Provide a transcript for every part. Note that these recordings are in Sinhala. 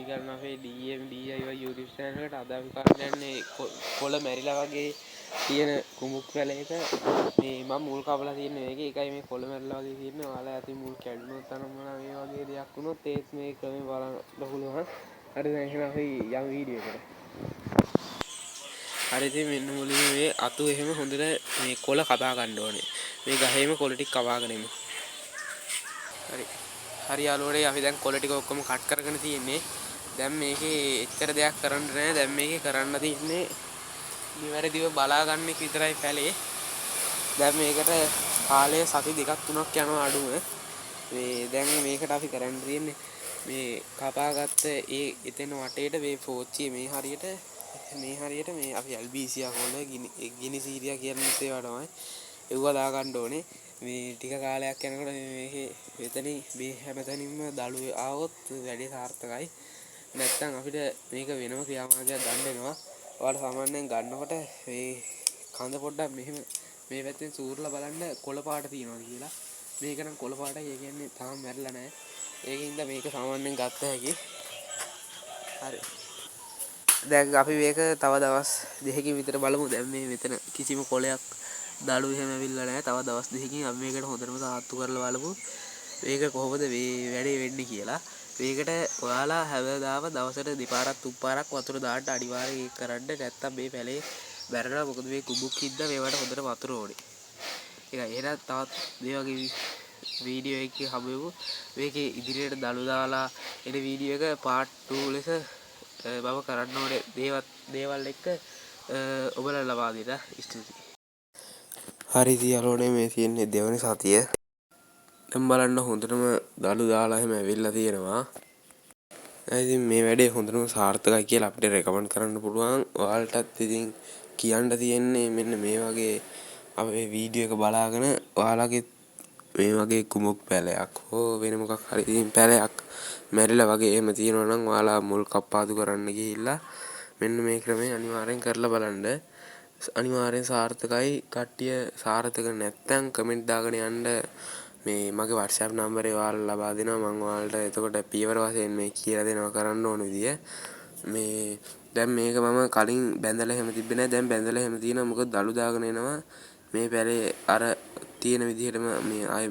සුබී කරන අපේ DMDI YouTube channel එකට අද අපි කරන්න යන්නේ කොළ මැරිලා වගේ තියෙන කුඹුක් පැලයක මේ මම මුල් කපලා තියෙන මේකේ ඒකයි මේ කොළ මැරිලා වගේ තියෙන්නේ. ඔයාලා ඇති මුල් කැඩුනොත් අනම්මන මේ වගේ දෙයක් වුණොත් ඒත් මේ ක්‍රමේ බලන්න පුළුවන්. හරි දැන් එහෙනම් අපි යමු වීඩියෝ එකට. හරි ඉතින් මෙන්න මුලින්ම මේ අතු එහෙම හොඳට මේ කොළ කපා ගන්න ඕනේ. මේ ගහේම කොළ ටික කපාගෙන එමු. හරි යාළුවනේ අපි දැන් කොළ ටික ඔක්කොම කට් කරගෙන තියෙන්නේ. දැන් මේකේ එච්චර දෙයක් කරන්න නැහැ. දැන් මේකේ කරන්න තියෙන්නේ නිවැරදිව බලා ගන්න එක විතරයි පැලේ. දැන් මේකට කාලය සති දෙකක් තුනක් යනවා අඩුම. මේ දැන් මේකට අපි කරන්න තියෙන්නේ මේ කපාගත්ත ඒ එතන වටේට මේ පෝච්චිය මේ හරියට මේ අපි ඇල්බීසියා කොළ ගිනි සීරියා කියන ඒවා තමයි. ඒවා දා ගන්න ඕනේ. මේ ටික කාලයක් යනකොට මේකේ එතනින් මේ හැමතැනින්ම දළු ආවොත් වැඩේ සාර්ථකයි. නැත්තම් අපිට මේක වෙනම ක්‍රියාමාර්ගයක් ගන්න වෙනවා. ඔයාලා සාමාන්‍යයෙන් ගන්නකොට මේ කඳ පොඩ්ඩක් මෙහෙම මේ පැත්තෙන් සූරලා බලන්න කොළ පාට තියෙනවා කියලා. මේක නම් කොළ පාටයි. ඒ කියන්නේ තාම මැරිලා නැහැ. ඒකින්ද මේක සාමාන්‍යයෙන් ගත්ත හැකි. හරි. දැන් අපි මේක තව දවස් දෙකකින් විතර බලමු. දැන් මේ මෙතන කිසිම කොළයක් දළු එහෙම ඇවිල්ලා නැහැ. තව දවස් දෙකකින් අපි මේකට හොඳටම සාත්තු කරලා බලමු. මේක කොහොමද මේ වැඩේ වෙන්නේ කියලා. මේකට ඔයාලා හැමදාම දවසට දෙපාරක් තුන් පාරක් වතුර දාන්න අනිවාර්යයෙන් ඒක කරන්න. නැත්තම් මේ පැලේ බැරලා මොකද මේ කුඹුක් හින්දා මේවට හොඳට වතුර ඕනේ. ඒකයි එහෙනම් තවත් මේ වගේ වීඩියෝ එකකින් හමුවෙමු. මේකේ ඉදිරියට දළු දාලා එන වීඩියෝ එක part 2 ලෙස මම කරන්න ඕනේ දේවල් එක්ක ඔබලා ලබා දෙන්න ස්තුතියි. හරි යාළුවනේ මේ තියෙන්නේ දෙවන සතිය. දැන් බලන්න හොඳටම දළු දාලා එහෙම ඇවිල්ලා තියෙනවා. ඉතින් මේ වැඩේ හොඳටම සාර්ථකයි කියලා අපිට රෙකමන්ඩ් කරන්න පුළුවන්. ඔයාලටත් ඉතින් කියන්න තියෙන්නේ මෙන්න මේ වගේ අපේ වීඩියෝ එක බලාගෙන ඔයාලගේ මේ වගේ කුඹුක් පැලයක් හෝ වෙන මොකක් හරි ඉතින් පැලයක් මැරිලා වගේ එහෙම තියෙනවා නම් ඔයාලා මුල් කප්පාදු කරන්න ගිහිල්ලා මෙන්න මේ ක්‍රමය අනිවාර්යෙන් කරලා බලන්න. අනිවාර්යෙන් සාර්ථකයි. කට්ටිය සාර්ථක නැත්නම් කමෙන්ට් දාගෙන යන්න. මේ මගේ WhatsApp නම්බරේ ඔයාලා ලබා දෙනවා. මම ඔයාලට එතකොට පියවර වශයෙන් මේ කියලා දෙනවා කරන්න ඕන විදිය. මේ දැන් මේක මම කලින් බැඳලා එහෙම තිබ්බේ නැහැ. දැන් බැඳලා එහෙම තියෙනවා. මොකද දළු දාගෙන එනවා. මේ පැලේ අර තියෙන විදිහටම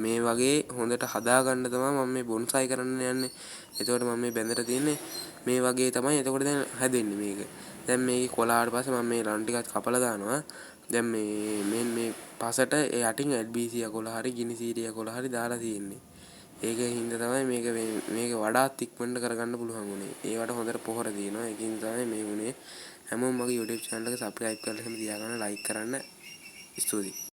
මේ වගේ හොඳට හදාගන්න තමයි මම මේ බොන්සයි කරන්න යන්නේ. එතකොට මම මේ බැඳලා තියෙන්නේ මේ වගේ තමයි. එතකොට දැන් හැදෙන්නේ මේක. දැන් මේකේ කොලාට පස්සේ මම මේ රන් ටිකත් කපලා දානවා. දැන් මේ පසට ඒ යටින් ඇල්බීසියා කොළ හරි ගිනි සීරියා කොළ හරි දාලා තියෙන්නේ. ඒකෙන් හින්දා තමයි මේක වඩාත් ඉක්මනට කරගන්න පුළුවන් උනේ. ඒවට හොඳට පොහොර තියෙනවා. ඒකින් තමයි මේ උනේ. හැමෝම මගේ YouTube channel එක subscribe කරලා එහෙම තියාගන්න like කරන්න. ස්තුතියි.